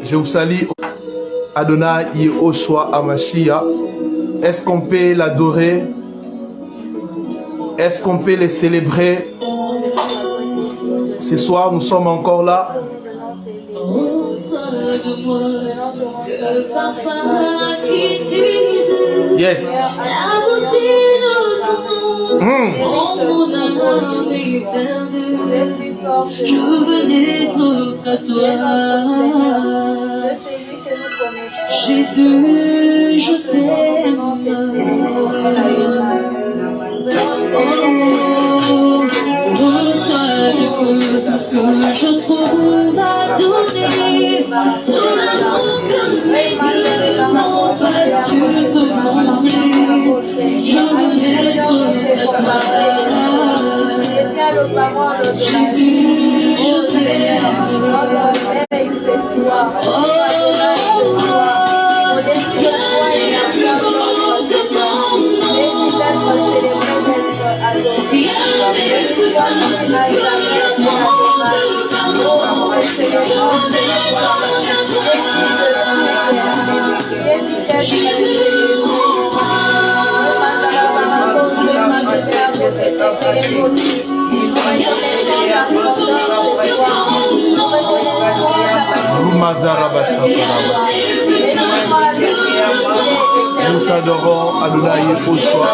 Je vous salue, Adonai Yehoshua Amashia. Est-ce qu'on peut l'adorer? Est-ce qu'on peut le célébrer? Ce soir, nous sommes encore là. Yes. Je veux être à toi, Jésus, je t'aime. Reçois le que je trouve à donner, tout l'amour que mes yeux n'ont pas su te montrer. Je veux être à toi, Jésus, je t'aime. Nous t'adorons, Adonai Yehoshua.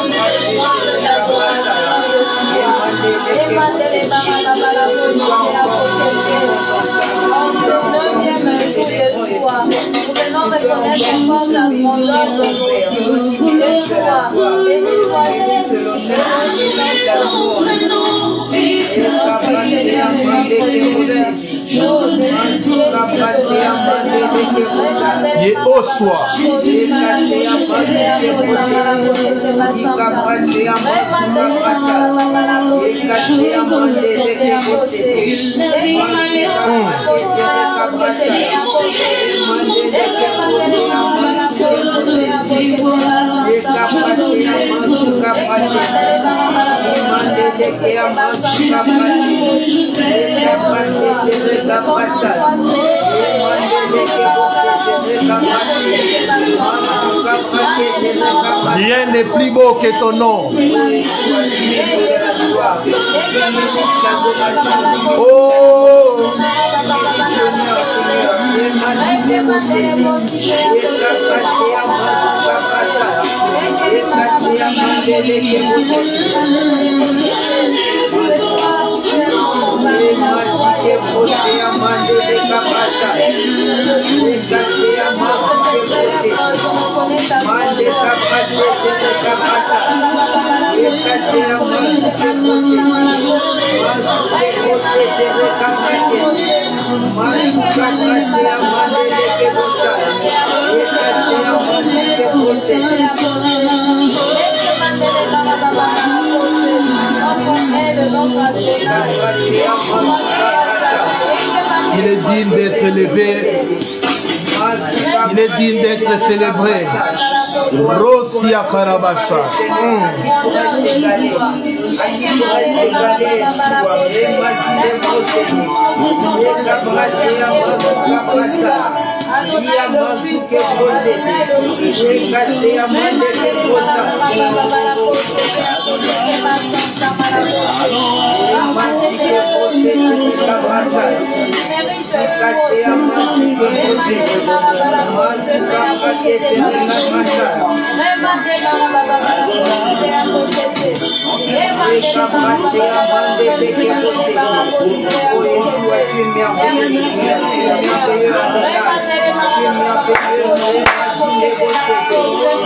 Nous reconnaître encore la grandeur de Yeshua. Yehoshua. Rien n'est plus beau que ton nom. Oh. Il est digne d'être élevé. Il est digne d'être célébré. Rosia Karabasha.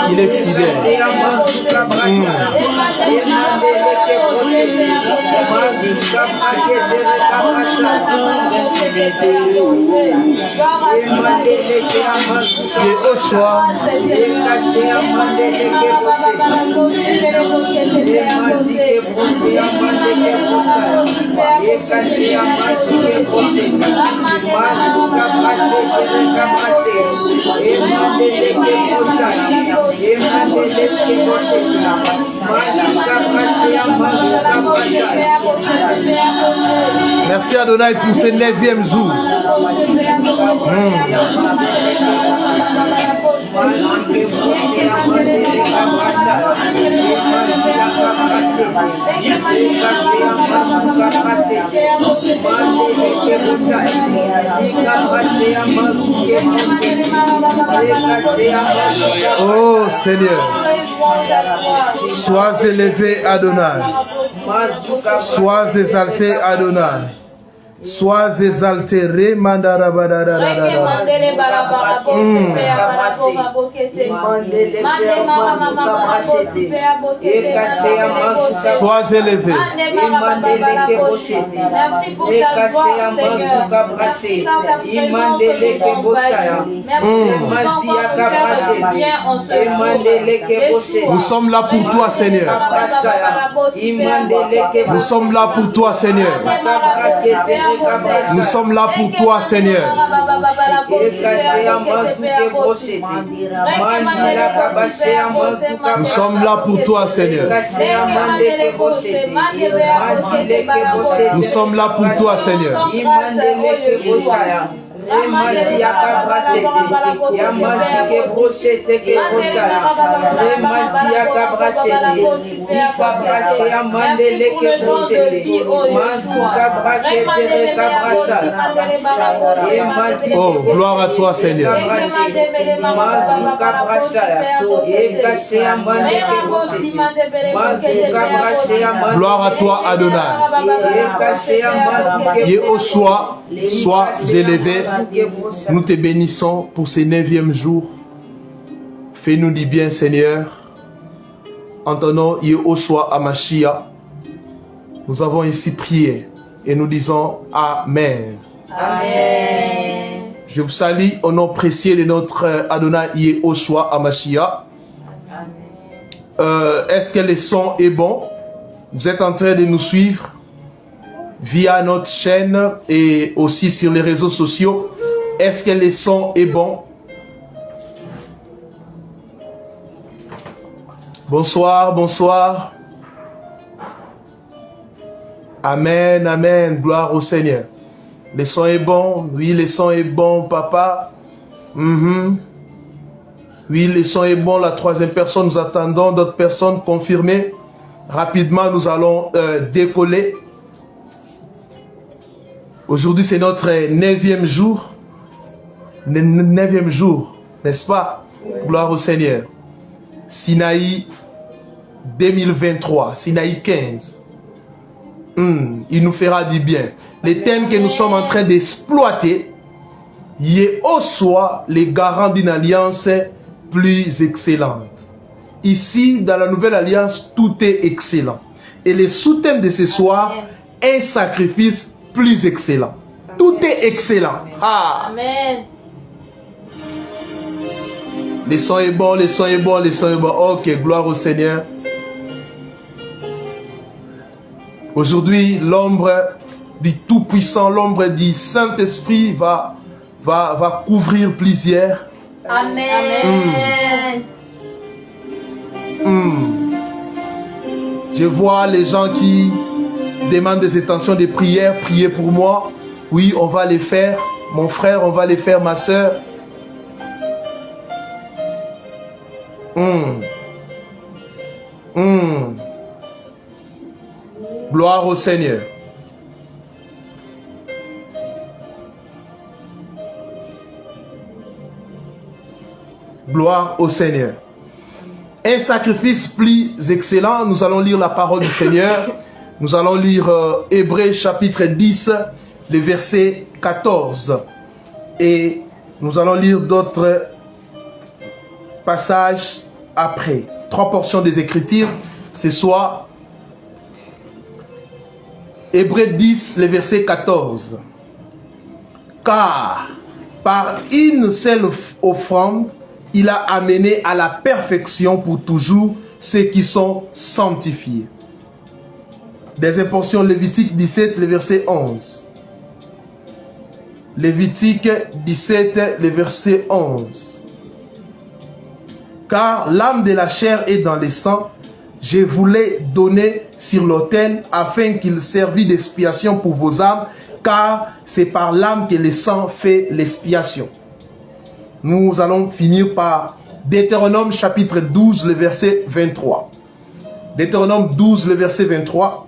Il est fidèle. Yehoshua. Merci Adonai pour ce 9e jour. Oh Seigneur, sois élevé Adonai, sois exalté Adonai. Sois exalté, sois élevé. Merci pour ta gloire, Seigneur. Nous sommes là pour toi, Seigneur. Nous sommes là pour toi, Seigneur. Nous sommes là pour toi, Seigneur. Nous sommes là pour toi, Seigneur. Nous sommes là pour toi, Seigneur. Oh, gloire à toi, Seigneur. Gloire à toi, Adonai. Yehoshua, sois élevé. Nous te bénissons pour ce 9e jour. Fais-nous du bien, Seigneur. En ton nom, Yehoshua Amashia, nous avons ici prié et nous disons Amen. Amen. Je vous salue au nom précieux de notre Adonai Yehoshua Amashia. Est-ce que le son est bon? Vous êtes en train de nous suivre via notre chaîne et aussi sur les réseaux sociaux. Est-ce que le son est bon? Bonsoir, bonsoir. Amen, amen. Gloire au Seigneur. Le son est bon. Oui, le son est bon, papa. Oui, le son est bon. La 3e personne, nous attendons d'autres personnes confirmées. Rapidement, nous allons décoller. Aujourd'hui, c'est notre 9e jour. 9e jour, n'est-ce pas? Gloire au Seigneur. Sinaï 2023, Sinaï 15. Il nous fera du bien. Les thèmes que nous sommes en train d'exploiter, Yehoshua, les garants d'une alliance plus excellente. Ici, dans la nouvelle alliance, tout est excellent. Et le sous-thème de ce soir, un sacrifice plus excellent. Tout est excellent. Amen. Le son est bon, le son est bon, le son est bon. Ok, gloire au Seigneur. Aujourd'hui, l'ombre du Tout-Puissant, l'ombre du Saint-Esprit va couvrir plusieurs. Amen. Je vois les gens qui demandent des intentions de prière. Priez pour moi. Oui, on va les faire. Mon frère, on va les faire, ma soeur. Gloire au Seigneur. Gloire au Seigneur. Un sacrifice plus excellent. Nous allons lire la parole du Seigneur. Nous allons lire Hébreux chapitre 10, le verset 14. Et nous allons lire d'autres passages après. 3 portions des Écritures. Ce soit Hébreux 10, le verset 14. Car par une seule offrande, il a amené à la perfection pour toujours ceux qui sont sanctifiés. Des portions Lévitique 17, le verset 11. Lévitique 17, le verset 11. Car l'âme de la chair est dans le sang, je vous l'ai donné sur l'autel afin qu'il servît d'expiation pour vos âmes, car c'est par l'âme que le sang fait l'expiation. Nous allons finir par Deutéronome chapitre 12, le verset 23. Deutéronome 12, le verset 23.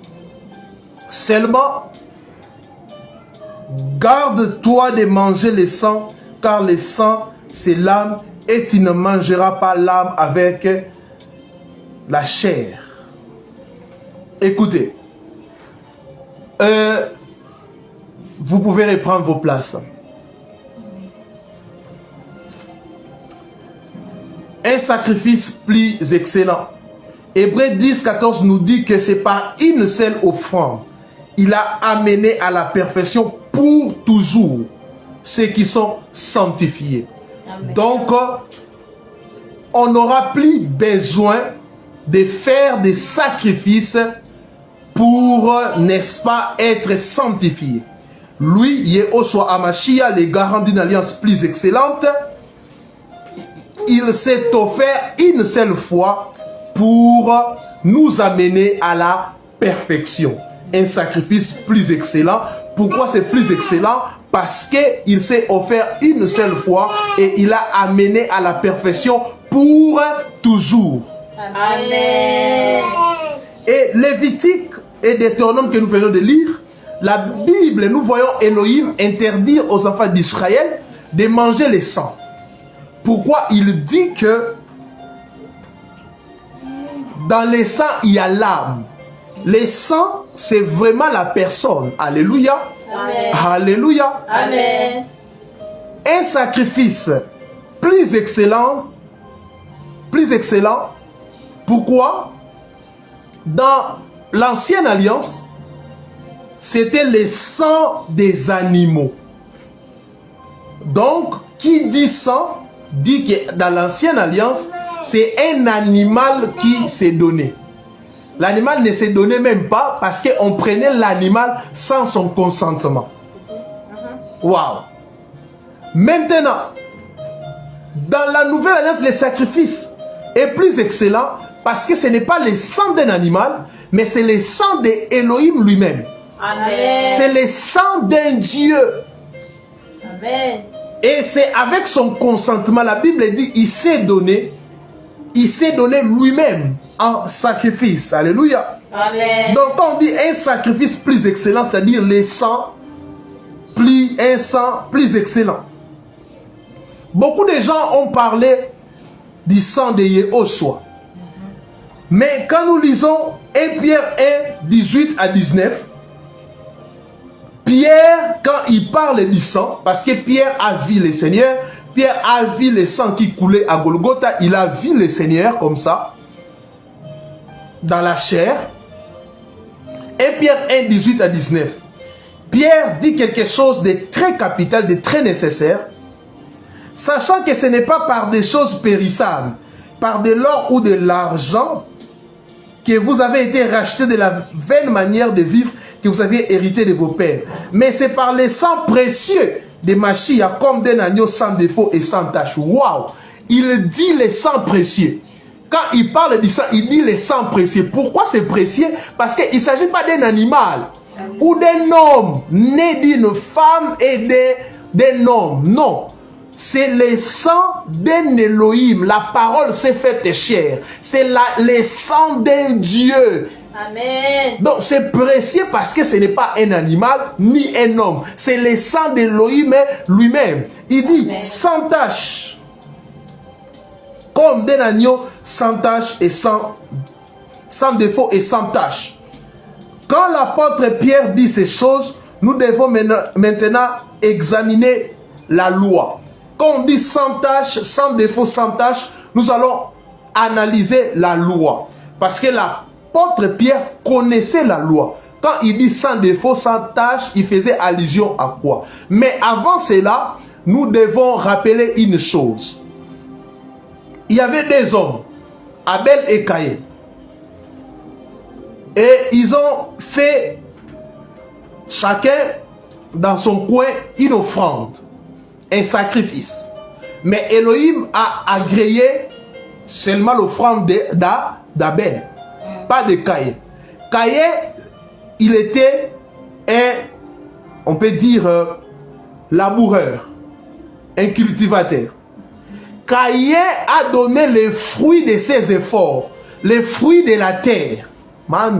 Seulement, garde-toi de manger le sang, car le sang, c'est l'âme, et tu ne mangeras pas l'âme avec la chair. Écoutez, vous pouvez reprendre vos places. Un sacrifice plus excellent. Hébreux 10, 14 nous dit que c'est par une seule offrande il a amené à la perfection pour toujours ceux qui sont sanctifiés. Amen. Donc, on n'aura plus besoin de faire des sacrifices pour, n'est-ce pas, être sanctifié. Lui, Yehoshua Hamashiach, le garant d'une alliance plus excellente, il s'est offert une seule fois pour nous amener à la perfection. Un sacrifice plus excellent. Pourquoi c'est plus excellent? Parce qu'il s'est offert une seule fois et il a amené à la perfection pour toujours. Amen. Et Lévitique et Deutéronome que nous venons de lire, la Bible, nous voyons Elohim interdire aux enfants d'Israël de manger le sang. Pourquoi? Il dit que dans le sang, il y a l'âme. Le sang, c'est vraiment la personne. Alléluia. Amen. Alléluia. Amen. Un sacrifice plus excellent. Pourquoi? Dans l'ancienne alliance, c'était le sang des animaux. Donc, qui dit sang, dit que dans l'ancienne alliance, c'est un animal qui s'est donné. L'animal ne s'est donné même pas parce qu'on prenait l'animal sans son consentement. Waouh! Maintenant, dans la nouvelle alliance, le sacrifice est plus excellent parce que ce n'est pas le sang d'un animal, mais c'est le sang d'Elohim lui-même. C'est le sang d'un Dieu. Amen. Et c'est avec son consentement, la Bible dit, il s'est donné lui-même en sacrifice. Alléluia. Amen. Donc quand on dit un sacrifice plus excellent, c'est-à-dire un sang plus excellent. Beaucoup de gens ont parlé du sang de Yehoshua. Mais quand nous lisons 1 Pierre 1, 18 à 19, Pierre, quand il parle du sang, parce que Pierre a vu le Seigneur, Pierre a vu le sang qui coulait à Golgotha, il a vu le Seigneur comme ça, dans la chair. 1 Pierre 1, 18 à 19. Pierre dit quelque chose de très capital, de très nécessaire, sachant que ce n'est pas par des choses périssables, par de l'or ou de l'argent, que vous avez été rachetés de la vaine manière de vivre que vous aviez hérité de vos pères. Mais c'est par les sangs précieux de Mashiach, comme d'un agneau sans défaut et sans tache. Waouh! Il dit les sangs précieux. Quand il parle du sang, il dit les sangs précieux. Pourquoi c'est précieux? Parce qu'il ne s'agit pas d'un animal ou d'un homme né d'une femme et d'un homme. Non. C'est le sang d'un Elohim. La parole s'est faite chair. C'est le sang d'un Dieu. Amen. Donc c'est précieux parce que ce n'est pas un animal ni un homme. C'est le sang d'Elohim lui-même. Il dit Amen. Sans tache. Comme d'un agneau sans tache et sans défaut et sans tache. Quand l'apôtre Pierre dit ces choses, nous devons maintenant examiner la loi. Quand on dit sans tache, sans défaut, sans tache, nous allons analyser la loi. Parce que l'apôtre Pierre connaissait la loi. Quand il dit sans défaut, sans tache, il faisait allusion à quoi? Mais avant cela, nous devons rappeler une chose. Il y avait deux hommes, Abel et Caïn. Et ils ont fait chacun dans son coin une offrande, un sacrifice. Mais Elohim a agréé seulement l'offrande d'Abel. pas de Caïn. Caïn, il était on peut dire, laboureur, un cultivateur. Caïn a donné les fruits de ses efforts, les fruits de la terre. À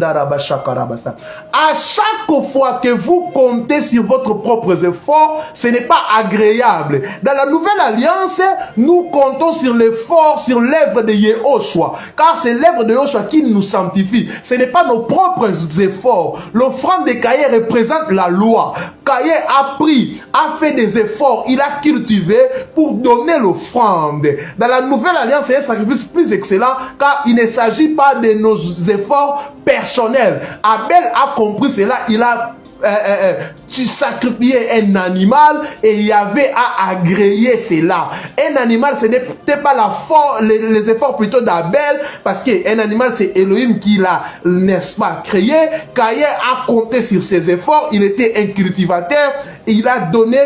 chaque fois que vous comptez sur votre propre effort, ce n'est pas agréable. Dans la nouvelle alliance, nous comptons sur l'effort, sur l'œuvre de Yehoshua, car c'est l'œuvre de Yehoshua qui nous sanctifie. Ce n'est pas nos propres efforts. L'offrande de Caïn représente la loi. Caïn a pris, a fait des efforts, il a cultivé pour donner l'offrande. Dans la nouvelle alliance, c'est un sacrifice plus excellent, car il ne s'agit pas de nos efforts personnel. Abel a compris cela, il a tu sacrifiais un animal et il y avait à agréer cela. Un animal, ce n'était pas les efforts plutôt d'Abel, parce qu'un animal, c'est Elohim qui l'a, n'est-ce pas, créé. Caïn a compté sur ses efforts, il était un cultivateur, et il a donné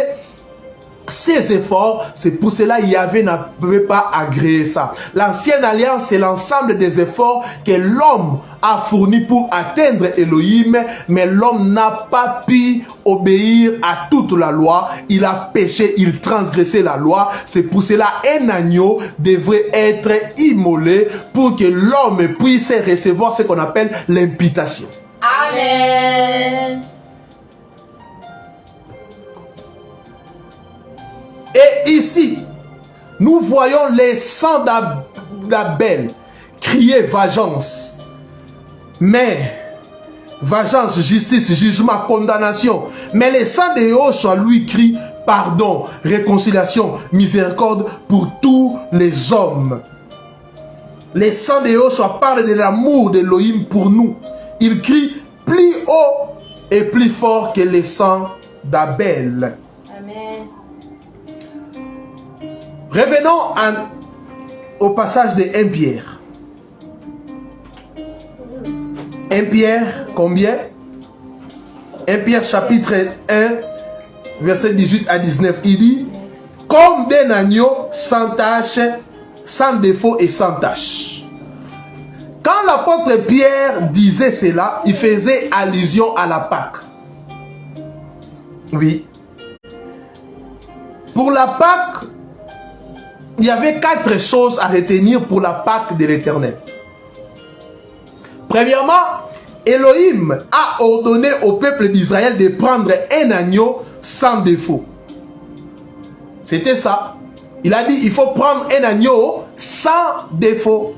ses efforts, c'est pour cela Yahvé n'a pas agréé ça. L'ancienne alliance, c'est l'ensemble des efforts que l'homme a fournis pour atteindre Elohim, mais l'homme n'a pas pu obéir à toute la loi. Il a péché, il transgressait la loi. C'est pour cela un agneau devrait être immolé pour que l'homme puisse recevoir ce qu'on appelle l'imputation. Amen. Et ici, nous voyons les sangs d'Abel crier vengeance. Mais, vengeance, justice, jugement, condamnation. Mais les sangs de Yehoshua lui crient pardon, réconciliation, miséricorde pour tous les hommes. Les sangs de Yehoshua parlent de l'amour d'Elohim pour nous. Il crie plus haut et plus fort que les sangs d'Abel. Amen. Revenons au passage de 1 Pierre. 1 Pierre, combien? 1 Pierre chapitre 1, verset 18 à 19. Il dit, comme d'un agneau sans tache, sans défaut et sans tache. Quand l'apôtre Pierre disait cela, il faisait allusion à la Pâque. Oui. Pour la Pâque, il y avait 4 choses à retenir pour la Pâque de l'Éternel. Premièrement, Elohim a ordonné au peuple d'Israël de prendre un agneau sans défaut. C'était ça. Il a dit, il faut prendre un agneau sans défaut.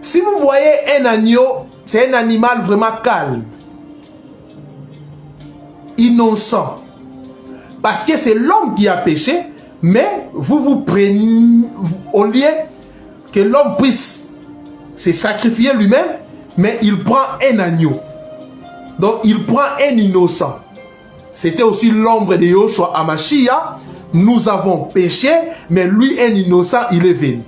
Si vous voyez un agneau, c'est un animal vraiment calme, innocent. Parce que c'est l'homme qui a péché. Mais vous prenez, au lieu que l'homme puisse se sacrifier lui-même, mais il prend un agneau. Donc il prend un innocent. C'était aussi l'ombre de Yehoshua Hamashiach. Nous avons péché, mais lui, un innocent, il est venu.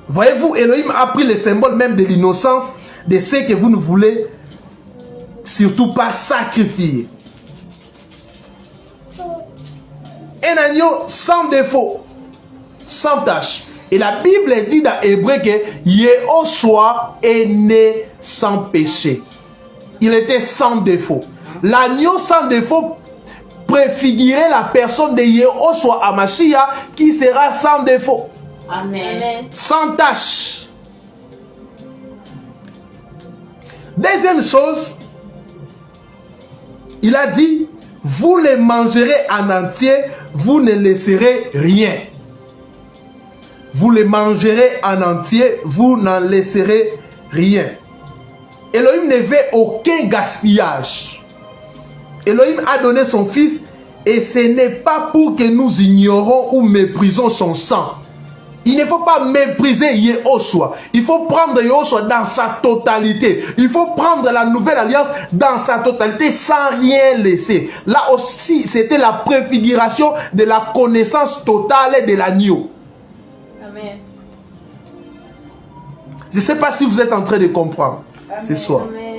Voyez-vous, Elohim a pris le symbole même de l'innocence, de ce que vous ne voulez surtout pas sacrifier. Un agneau sans défaut, sans tache. Et la Bible dit dans Hébreu que Yehoshua est né sans péché. Il était sans défaut. L'agneau sans défaut préfigurait la personne de Yehoshua Hamashiach qui sera sans défaut. Amen. Sans tache. Deuxième chose, il a dit, vous les mangerez en entier, vous ne laisserez rien. Vous les mangerez en entier, vous n'en laisserez rien. Elohim ne veut aucun gaspillage. Elohim a donné son fils et ce n'est pas pour que nous ignorons ou méprisons son sang. Il ne faut pas mépriser Yehoshua. Il faut prendre Yehoshua dans sa totalité. Il faut prendre la nouvelle alliance dans sa totalité sans rien laisser. Là aussi, c'était la préfiguration de la connaissance totale de l'agneau. Amen. Je ne sais pas si vous êtes en train de comprendre ce soir. Amen.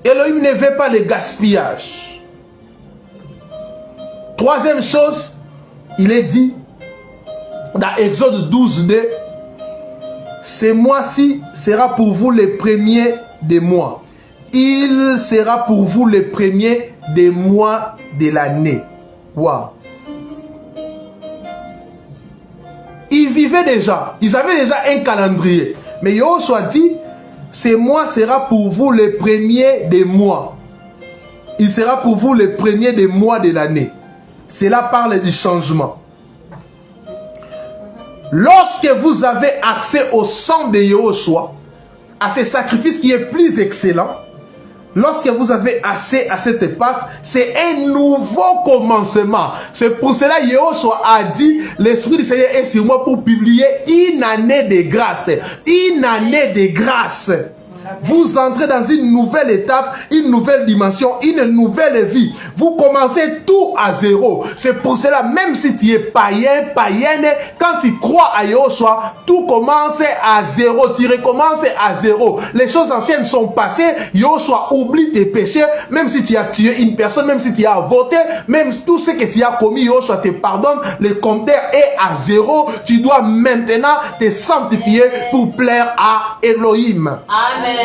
Elohim ne veut pas le gaspillage. Troisième chose, il est dit dans Exode 12, 2, ce mois-ci sera pour vous le premier des mois. Il sera pour vous le premier des mois de l'année. Waouh! Ils vivaient déjà, ils avaient déjà un calendrier. Mais Yoshua dit, ce mois sera pour vous le premier des mois. Il sera pour vous le premier des mois de l'année. Cela parle du changement. Lorsque vous avez accès au sang de Yoshua, à ce sacrifice qui est plus excellent, lorsque vous avez accès à cette époque, c'est un nouveau commencement. C'est pour cela que Yoshua a dit, l'Esprit du Seigneur est sur moi pour publier une année de grâce. Une année de grâce. Vous entrez dans une nouvelle étape, une nouvelle dimension, une nouvelle vie. Vous commencez tout à zéro. C'est pour cela, même si tu es païen, païenne, quand tu crois à Yoshua, tout commence à zéro. Tu recommences à zéro. Les choses anciennes sont passées. Yoshua oublie tes péchés. Même si tu as tué une personne, même si tu as voté, même tout ce que tu as commis, Yoshua te pardonne. Le compteur est à zéro. Tu dois maintenant te sanctifier pour plaire à Elohim. Amen.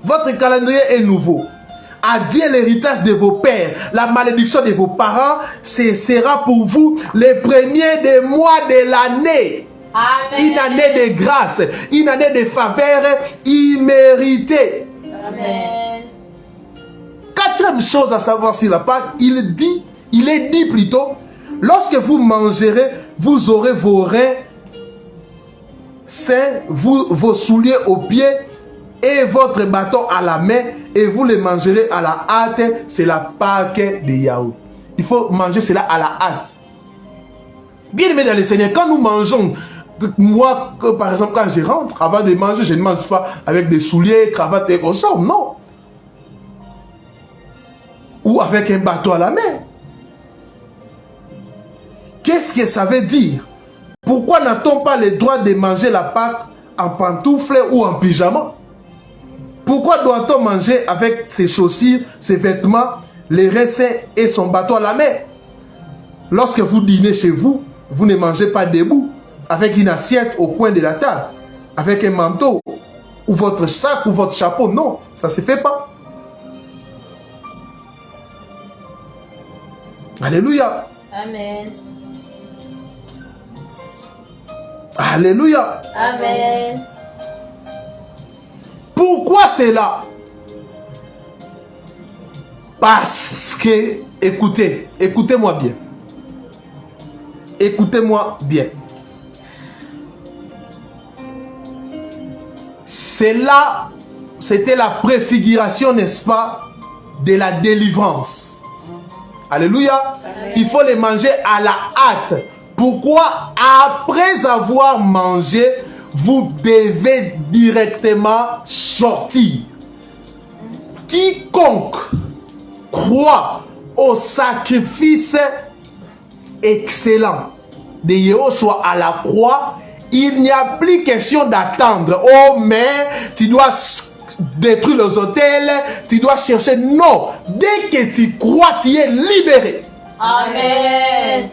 Votre calendrier est nouveau. Adieu l'héritage de vos pères, la malédiction de vos parents. Ce sera pour vous le premier des mois de l'année. Une année de grâce, une année de faveur imméritée. Amen. Quatrième chose à savoir sur la Pâque, il est dit plutôt, lorsque vous mangerez, vous aurez vos reins saints, vos souliers aux pieds et votre bâton à la main, et vous les mangerez à la hâte. C'est la Pâque de Yahweh. Il faut manger cela à la hâte. Bien aimé dans le Seigneur, quand nous mangeons, moi par exemple quand je rentre, avant de manger, je ne mange pas avec des souliers, cravate et consorts, non. Ou avec un bâton à la main. Qu'est-ce que ça veut dire? Pourquoi n'a-t-on pas le droit de manger la Pâque en pantoufles ou en pyjama? Pourquoi doit-on manger avec ses chaussures, ses vêtements, les restes et son bâton à la main? Lorsque vous dînez chez vous, vous ne mangez pas debout, avec une assiette au coin de la table, avec un manteau, ou votre sac, ou votre chapeau. Non, ça ne se fait pas. Alléluia. Amen. Alléluia. Amen. Pourquoi c'est là? Parce que, écoutez-moi bien. Écoutez-moi bien. C'est là, c'était la préfiguration, n'est-ce pas, de la délivrance. Alléluia. Amen. Il faut les manger à la hâte. Pourquoi? Après avoir mangé, vous devez directement sortir. Quiconque croit au sacrifice excellent de Yoshua à la croix, il n'y a plus question d'attendre. Oh, mais tu dois détruire les autels, tu dois chercher. Non, dès que tu crois, tu es libéré. Amen.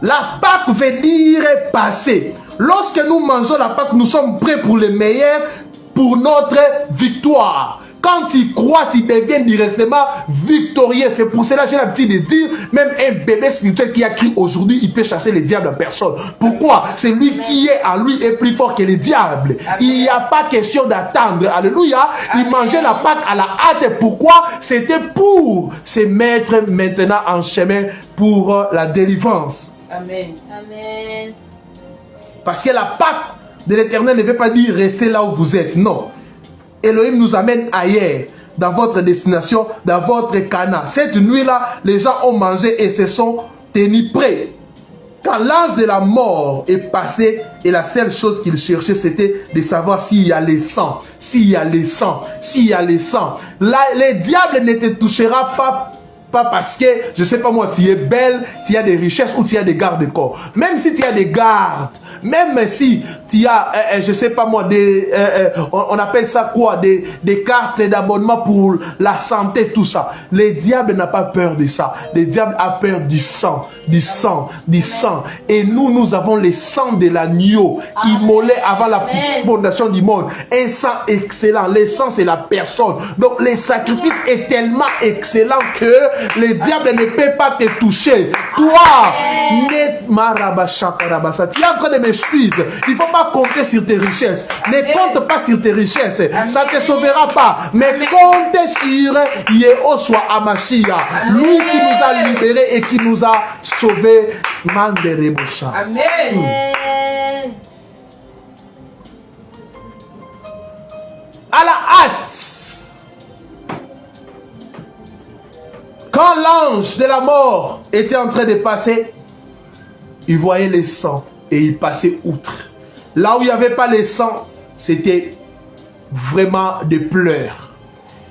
La Pâque veut dire passer. Lorsque nous mangeons la Pâque, nous sommes prêts pour le meilleur, pour notre victoire. Quand tu crois, tu deviens directement victorieux. C'est pour cela que j'ai l'habitude de dire, même un bébé spirituel qui a crié aujourd'hui, il peut chasser le diable en personne. Pourquoi? C'est lui qui est en lui est plus fort que le diable. Il n'y a pas question d'attendre. Alléluia. Il mangeait la Pâque à la hâte. Pourquoi? C'était pour se mettre maintenant en chemin pour la délivrance. Amen. Amen. Parce que la Pâque de l'Éternel ne veut pas dire rester là où vous êtes. Non. Elohim nous amène ailleurs, dans votre destination, dans votre Canaan. Cette nuit-là, les gens ont mangé et se sont tenus prêts. Quand l'ange de la mort est passé, et la seule chose qu'il cherchait, c'était de savoir s'il y a le sang, s'il y a le sang, s'il y a le sang. Là, le diable ne te touchera pas pas parce que, je sais pas moi, tu es belle, tu as des richesses ou tu as des gardes-corps. Même si tu as des gardes, même si tu as, je sais pas moi, on appelle ça quoi, des cartes d'abonnement pour la santé, tout ça. Le diable n'a pas peur de ça. Le diable a peur du sang, du sang, du sang. Et nous avons le sang de l'agneau immolé avant la fondation du monde. Un sang excellent. Le sang, c'est la personne. Donc, le sacrifice est tellement excellent que le diable ne peut pas te toucher. Toi, tu es en train de me suivre. Il ne faut pas compter sur tes richesses. Ne compte pas sur tes richesses. Ça ne te sauvera pas. Mais compte sur Yehoshua Amashia. Lui qui nous a libérés et qui nous a sauvés. Amen. À la hâte, quand l'ange de la mort était en train de passer, il voyait les sangs et il passait outre. Là où il n'y avait pas les sangs, c'était vraiment des pleurs.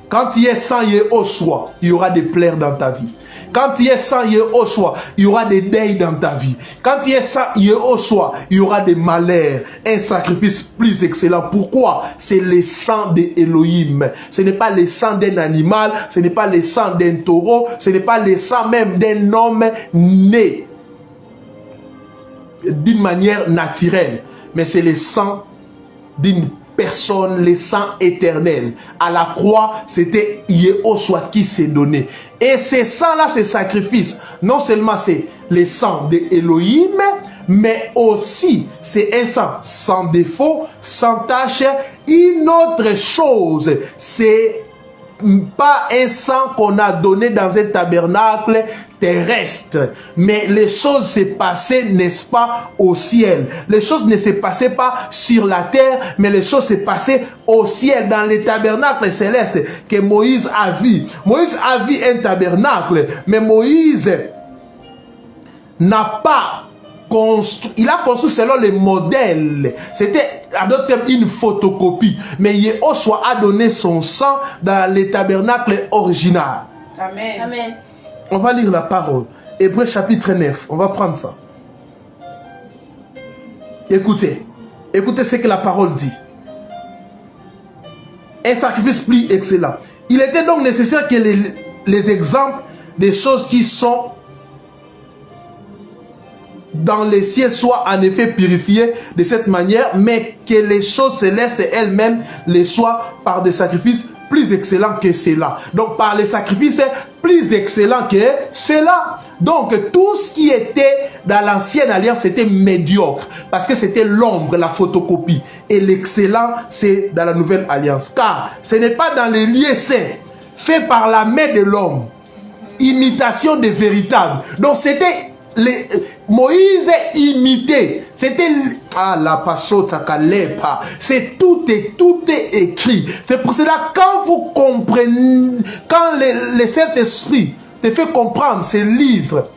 Quand il y a sang Yehoshua, il y aura des pleurs dans ta vie. Quand il y a sang Yehoshua, il y aura des deuils dans ta vie. Quand il y a sang Yehoshua, il y aura des malheurs. Un sacrifice plus excellent. Pourquoi? C'est le sang d'Elohim. Ce n'est pas le sang d'un animal, ce n'est pas le sang d'un taureau, ce n'est pas le sang même d'un homme né d'une manière naturelle. Mais c'est le sang d'une personne, le sang éternel. À la croix, c'était Yehoshua qui s'est donné. Et ce sang-là, ce sacrifice, non seulement c'est le sang d'Elohim, mais aussi c'est un sang sans défaut, sans tache. Une autre chose, c'est pas un sang qu'on a donné dans un tabernacle terrestre, mais les choses s'est passées, n'est-ce pas, au ciel. Les choses ne s'est passées pas sur la terre, mais les choses s'est passées au ciel, dans les tabernacles célestes que Moïse a vu. Moïse a vu un tabernacle, mais Moïse n'a pas construit, il a construit selon les modèles. C'était, à d'autres termes, une photocopie. Mais Yehoshua a donné son sang dans les tabernacles originaux. Amen. Amen. On va lire la parole. Hébreux chapitre 9. On va prendre ça. Écoutez. Écoutez ce que la parole dit. Un sacrifice plus excellent. Il était donc nécessaire que les exemples des choses qui sont dans les cieux soient en effet purifiés de cette manière, mais que les choses célestes elles-mêmes les soient par des sacrifices plus excellents que cela. Donc par les sacrifices plus excellents que cela. Donc tout ce qui était dans l'ancienne alliance c'était médiocre, parce que c'était l'ombre, la photocopie. Et l'excellent c'est dans la nouvelle alliance. Car ce n'est pas dans les lieux saints, fait par la main de l'homme, imitation des véritables. Donc c'était Moïse imité, c'était la pasota kalepa, c'est tout est écrit. C'est pour cela quand vous comprenez, quand le Saint-Esprit te fait comprendre ces livres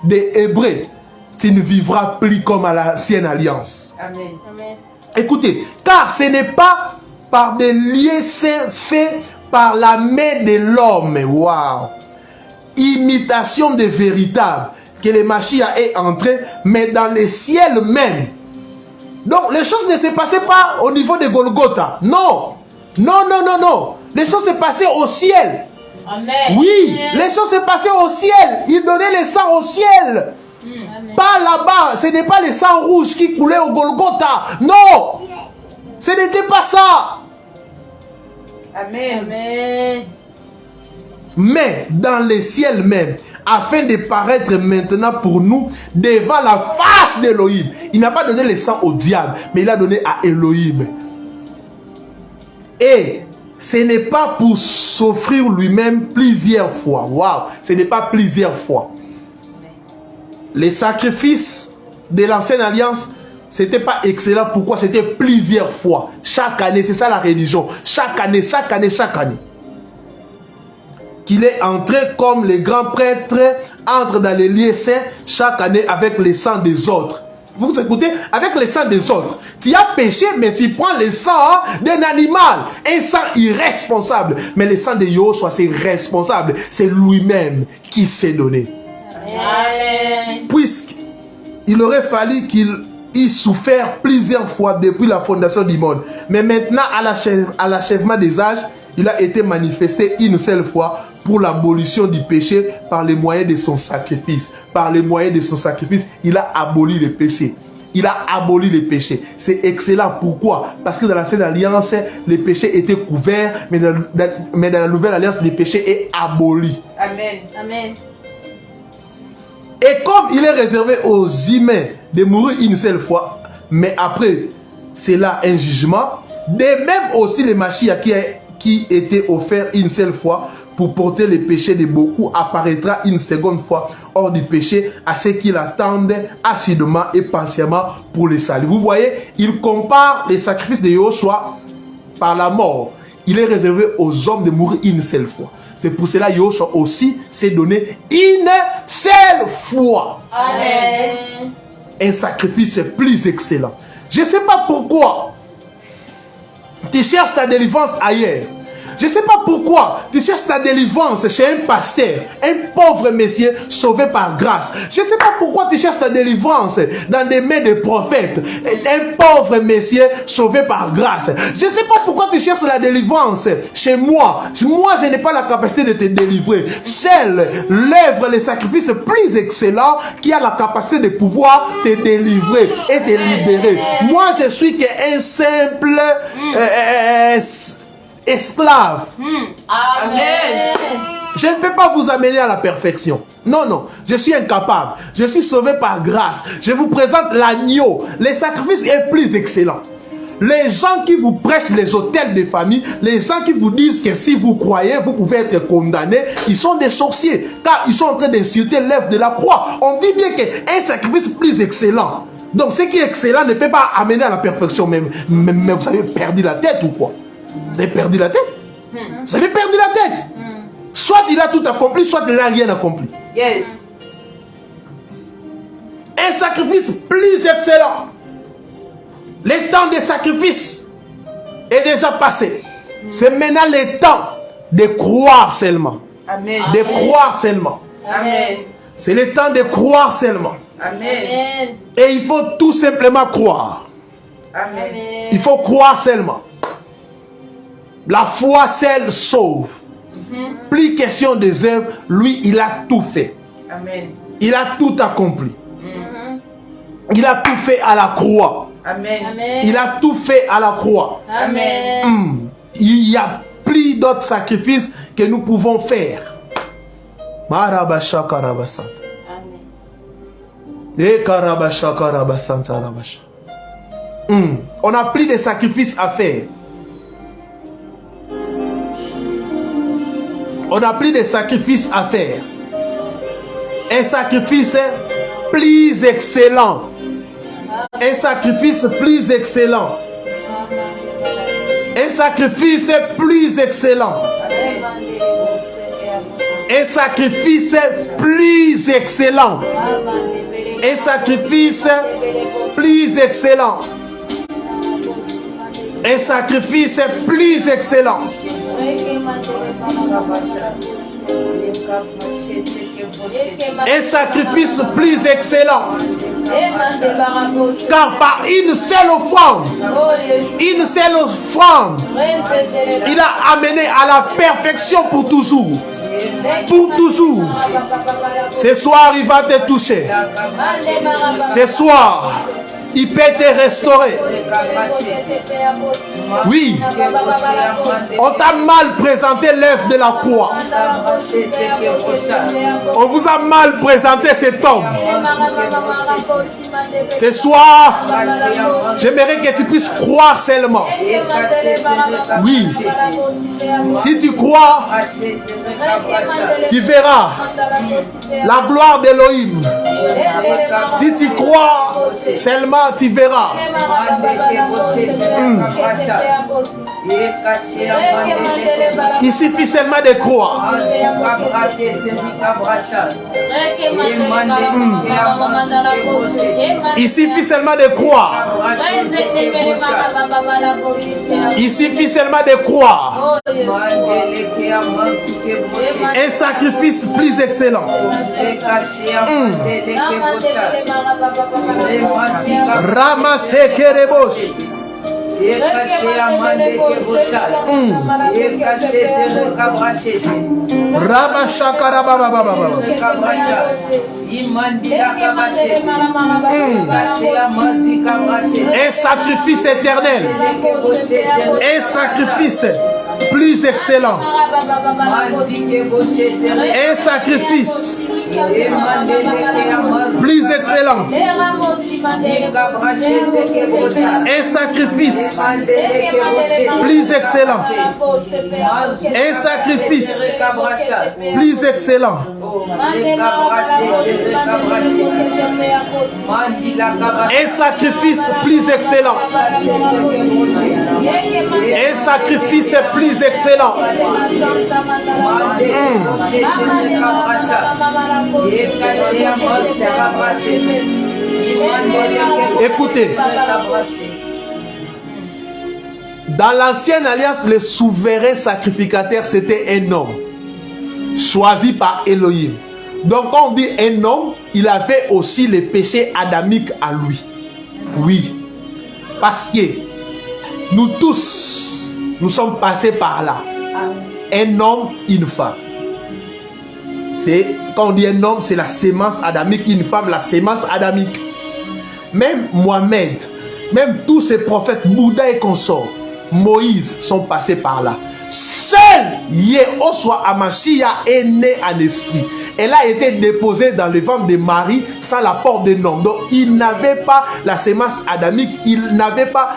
des Hébreux, tu ne vivras plus comme à l'ancienne alliance. Amen. Amen. Écoutez, car ce n'est pas par des lieux saints faits par la main de l'homme. Waouh! Imitation des véritables que le Mashiach est entré, mais dans le ciel même. Donc les choses ne se passaient pas au niveau de Golgotha. Non. Non, non, non, non. Les choses se passaient au ciel. Amen. Oui, les choses se passaient au ciel. Il donnait le sang au ciel. Amen. Pas là-bas. Ce n'est pas le sang rouge qui coulait au Golgotha. Non. Ce n'était pas ça. Amen. Amen. Mais dans le ciel même, afin de paraître maintenant pour nous devant la face d'Elohim. Il n'a pas donné le sang au diable, mais il a donné à Elohim. Et ce n'est pas pour s'offrir lui-même plusieurs fois. Waouh, ce n'est pas plusieurs fois. Les sacrifices de l'ancienne alliance, c'était pas excellent. Pourquoi? C'était plusieurs fois. Chaque année, c'est ça la religion. Chaque année, chaque année, chaque année. Qu'il est entré comme les grands prêtres entrent dans les lieux saints chaque année avec le sang des autres. vous écoutez, avec le sang des autres. Tu as péché, mais tu prends le sang d'un animal. Un sang irresponsable. Mais le sang de Yahushua, c'est responsable. C'est lui-même qui s'est donné. Amen. Puisqu'il aurait fallu qu'il ait souffert plusieurs fois depuis la fondation du monde. Mais maintenant, à l'achèvement des âges, il a été manifesté une seule fois pour l'abolition du péché par les moyens de son sacrifice. Par les moyens de son sacrifice, il a aboli le péché. Il a aboli les péchés. C'est excellent. Pourquoi? Parce que dans l'ancienne alliance, les péchés étaient couverts, mais dans la nouvelle alliance, les péchés est aboli. Amen. Amen. Et comme il est réservé aux humains de mourir une seule fois, mais après, c'est là un jugement, de même aussi le Mashiach qui était offert une seule fois pour porter les péchés de beaucoup apparaîtra une seconde fois hors du péché à ceux qui l'attendent assidûment et patiemment pour le salut. Vous voyez, il compare les sacrifices de Yahushua par la mort. Il est réservé aux hommes de mourir une seule fois. C'est pour cela que Yahushua aussi s'est donné une seule fois. Amen. Un sacrifice plus excellent. Je ne sais pas pourquoi tu cherches ta délivrance ailleurs. Je ne sais pas pourquoi tu cherches ta délivrance chez un pasteur, un pauvre monsieur sauvé par grâce. Je ne sais pas pourquoi tu cherches ta délivrance dans des mains de prophètes, un pauvre monsieur sauvé par grâce. Je ne sais pas pourquoi tu cherches la délivrance chez moi. Moi, je n'ai pas la capacité de te délivrer. Seul l'œuvre, le sacrifice plus excellent qui a la capacité de pouvoir te délivrer et te libérer. Moi, je suis qu'un simple esclave. Amen. Je ne peux pas vous amener à la perfection. Non, non, je suis incapable. Je suis sauvé par grâce. Je vous présente l'agneau. Le sacrifice est plus excellent. Les gens qui vous prêchent les hôtels de famille, les gens qui vous disent que si vous croyez, vous pouvez être condamné, ils sont des sorciers, car ils sont en train d'insulter l'œuvre de la croix. On dit bien qu'un sacrifice plus excellent. Donc ce qui est excellent ne peut pas amener à la perfection. Mais vous avez perdu la tête ou quoi? Vous avez perdu la tête? Vous avez perdu la tête? Soit il a tout accompli, soit il n'a rien accompli. Yes. Un sacrifice plus excellent. Le temps des sacrifices est déjà passé. C'est maintenant le temps de croire seulement. Amen. De croire seulement. Amen. C'est le temps de croire seulement. Amen. Et il faut tout simplement croire. Amen. Il faut croire seulement. La foi seule sauve. Plus question des œuvres, lui, il a tout fait. Amen. Il a tout accompli. Il a tout fait à la croix. Amen. Il a tout fait à la croix. Amen. Il y a plus d'autres sacrifices que nous pouvons faire. Marabashakarabasanta. On n'a plus de sacrifices à faire. On n'a plus de sacrifices à faire. Un sacrifice plus excellent. Un sacrifice plus excellent. Un sacrifice plus excellent. Un sacrifice plus excellent. Un sacrifice plus excellent. Un sacrifice plus excellent. Un sacrifice plus excellent. Car par une seule offrande, il a amené à la perfection pour toujours. Pour toujours. Ce soir, il va te toucher. Ce soir, il peut te restaurer. Oui. On t'a mal présenté l'œuvre de la croix. On vous a mal présenté cet homme. Ce soir, j'aimerais que tu puisses croire seulement. Oui. Si tu crois, tu verras la gloire d'Elohim. Si tu crois, seulement tu verras. Il suffit seulement de croire. Il suffit seulement de croire. Il suffit seulement de croire. Un sacrifice plus excellent. Ramassez Kerebosh. Un sacrifice éternel. Un sacrifice plus excellent. Un sacrifice plus excellent. Un sacrifice plus excellent. Un sacrifice plus excellent. Un sacrifice plus excellent. Un sacrifice plus excellent. Écoutez, dans l'ancienne alliance, le souverain sacrificateur, c'était un homme choisi par Elohim. Donc quand on dit un homme, il avait aussi les péchés adamiques à lui. Oui, parce que nous tous, nous sommes passés par là. Un homme, une femme. Quand on dit un homme, c'est la sémence adamique. Une femme, la sémence adamique. Même Mohamed, même tous ces prophètes, Bouddha et consorts, Moïse sont passés par là. Seul Yehoshua Hamashiach est né en esprit. Elle a été déposée dans le ventre de Marie sans l'apport d'un homme. Donc il n'avait pas la sémence adamique. Il n'avait pas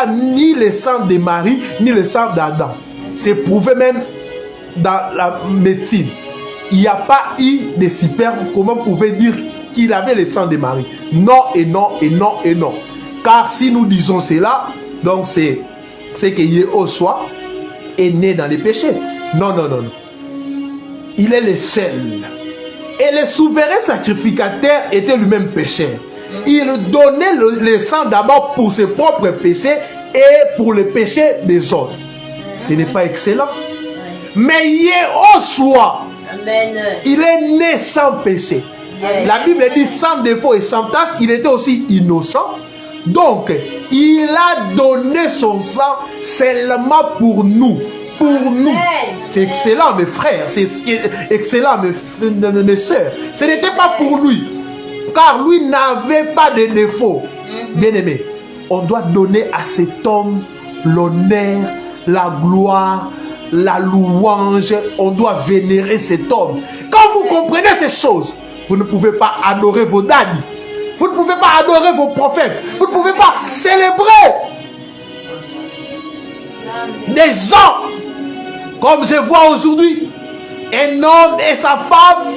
ni le sang de Marie, ni le sang d'Adam. C'est prouvé même dans la médecine. Il n'y a pas eu de sperme. Comment vous pouvez dire qu'il avait le sang de Marie? Non et non et non et non. Car si nous disons cela, donc c'est que Yehoshua est né dans les péchés. Non, non, non, non. Il est le seul. Et le souverain sacrificateur était lui-même pécheur. Il donnait le sang d'abord pour ses propres péchés et pour les péchés des autres. Ce n'est pas excellent. Mais Yehoshua, il est né sans péché. La Bible dit sans défaut et sans tache. Il était aussi innocent. Donc, il a donné son sang seulement pour nous. Pour nous. C'est excellent, mes frères. C'est excellent, mes soeurs. Ce n'était pas pour lui. Car lui n'avait pas de défaut. Bien-aimé, on doit donner à cet homme l'honneur, la gloire, la louange. On doit vénérer cet homme. Quand vous comprenez ces choses, vous ne pouvez pas adorer vos dames. Vous ne pouvez pas adorer vos prophètes. Vous ne pouvez pas célébrer des gens comme je vois aujourd'hui. Un homme et sa femme.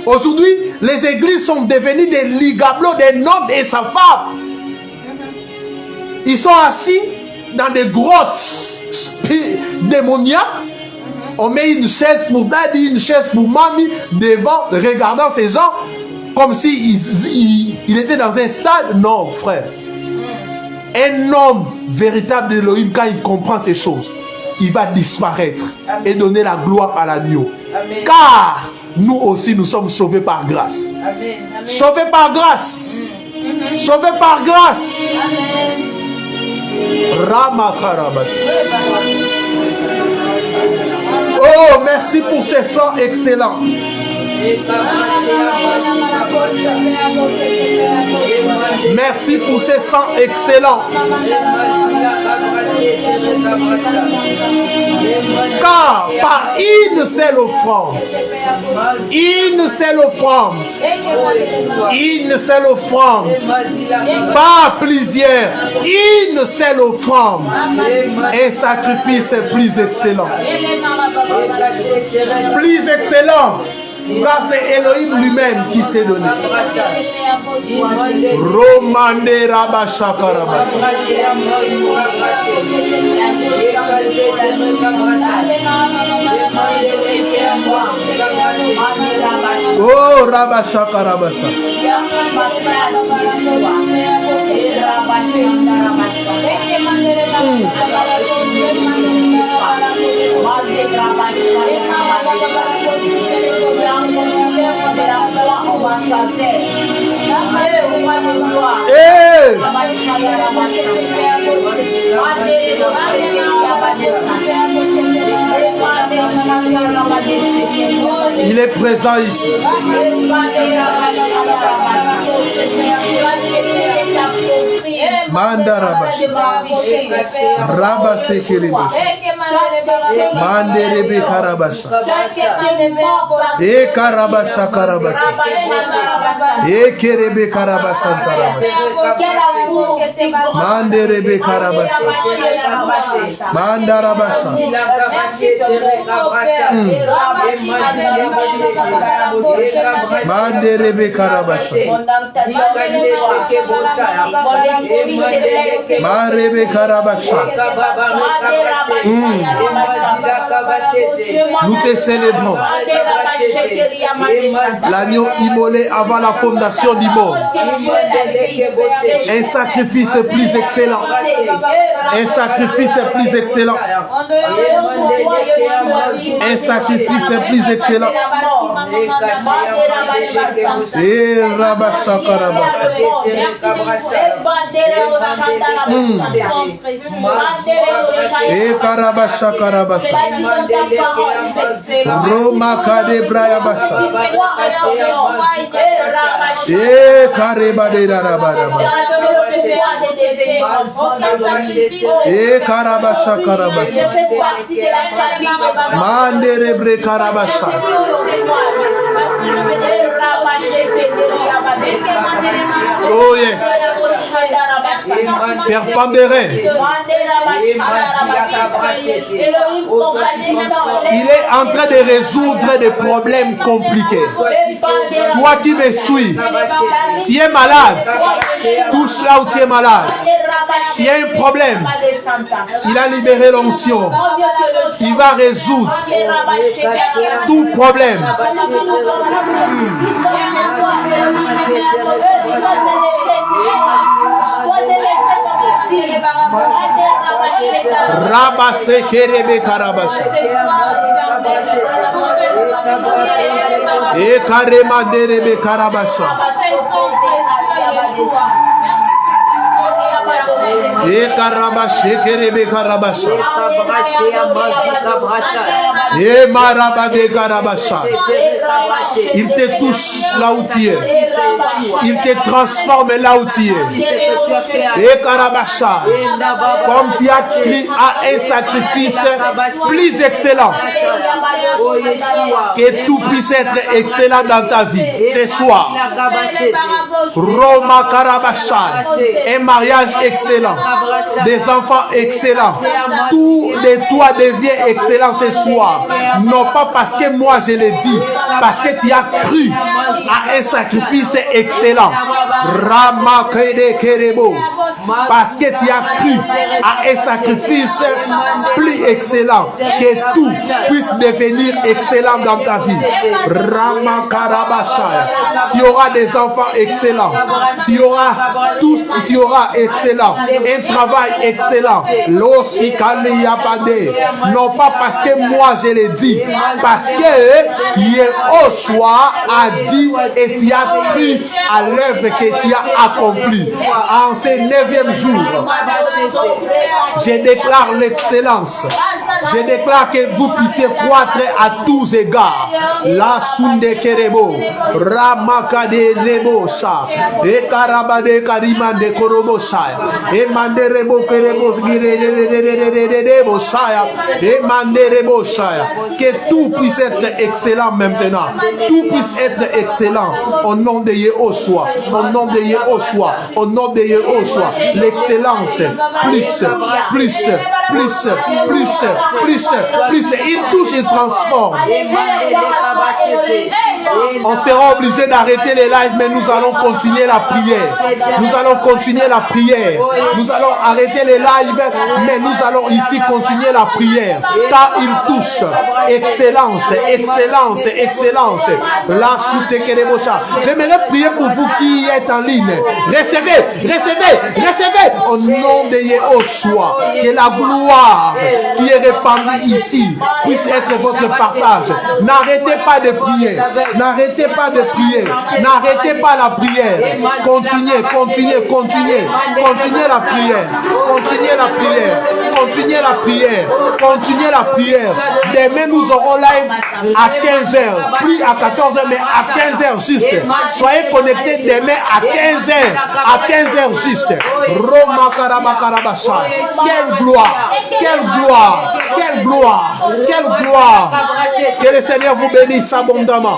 Aujourd'hui, les églises sont devenues des ligablos d'un homme et sa femme. Ils sont assis dans des grottes démoniaques. On met une chaise pour daddy, une chaise pour mamie devant, regardant ces gens comme si il était dans un stade. Non, frère. Un homme véritable d'Elohim, quand il comprend ces choses, il va disparaître. Amen. Et donner la gloire à l'agneau. Car nous aussi, nous sommes sauvés par grâce. Amen. Sauvés par grâce. Amen. Sauvés par grâce. Amen. Ramakarabas. Oh, merci pour ce sang excellent. Merci pour ce sang excellent. Car par une seule offrande, pas plusieurs, une seule offrande, un sacrifice plus excellent. Plus excellent. Car c'est Elohim lui-même qui s'est donné. Romande Rabashaka Rabasa. Oh Rabashaka Rabasa. Il est présent ici. Mandarabash Rabase Kerebash Manderebe Karabasha E Karabasha Karabasa E Kerebe Karabasanta Manderebe Karabasha Mandarabasha Manderebe Karabasha Marebe Karabasha. Nous te célébrons. L'agneau immolé avant la fondation du monde. Un sacrifice plus excellent. Un sacrifice plus excellent. Un sacrifice plus excellent. Et Rabasha Karabasa. Et Karabasha Karabasa. Roma Kadebrayabasa. Et Karebade Darabadaba. Et Karabasha Karabasa. Manderebre Karabasha. Oh yes. Serpent d'airain. Il est en train de résoudre des problèmes compliqués. Toi qui me suis, tu es malade. Touche là où tu es malade. Tu as un problème. Il a libéré l'onction. Il va résoudre tout problème. Rabase Kerebe Karabasha. E Karema Derebe Karabasha. E Karabashe Kerebe Karabasha. E Marabade Karabasha. Il te touche là où tu es. Il te transforme là où tu es. Et Karabasha, comme tu as pris à un sacrifice plus excellent, que tout puisse être excellent dans ta vie ce soir. Roma Karabasha, un mariage excellent, des enfants excellents, tout de toi devient excellent ce soir. Non pas parce que moi je l'ai dit, parce que tu as cru à un sacrifice excellent. Rama Kede Kerebo. Parce que tu as cru à un sacrifice plus excellent, que tout puisse devenir excellent dans ta vie. Rama Karabasha. Tu auras des enfants excellents. Tu auras tous, tu auras excellent. Un travail excellent. Non pas parce que moi je l'ai dit, parce que Yehoshua a dit et tu as cru à l'œuvre que tu as accomplie. En ce 9e jour, je déclare l'excellence. Je déclare que vous puissiez croître à tous égards. La Sunde Kerebo, Ramakade Lebosha, et Karabade Karimande Korobosha, et Manderebo Kerebo Boshaya, et Manderebo Shaya. Que tout puisse être excellent maintenant. Tout puisse être excellent au nom de Yehoshua. Au nom de Yehoshua. Au nom de Yehoshua. L'excellence. Plus. Il touche et transforme. On sera obligé d'arrêter les lives, mais nous allons continuer la prière. Nous allons continuer la prière. Nous allons arrêter les lives, mais nous allons ici continuer la prière. Car il touche. Excellence, excellence, excellence. La Soutekelebocha. J'aimerais prier pour vous qui êtes en ligne. Recevez, recevez, recevez. Au nom de Yehoshua. Que la gloire qui est répandue ici puisse être votre partage. N'arrêtez pas de prier. N'arrêtez pas de prier. N'arrêtez pas la prière. Continuez, continuez, continuez. Continuez la prière. Continuez la prière. Continuez la prière. Continuez la prière. Demain, nous aurons live à 15h. Plus à 14h, mais à 15h juste. Soyez connectés demain à 15h. À 15h juste. Roma Karabakarabasha. Quelle gloire. Quelle gloire. Quelle gloire. Quelle gloire. Que le Seigneur vous bénisse abondamment.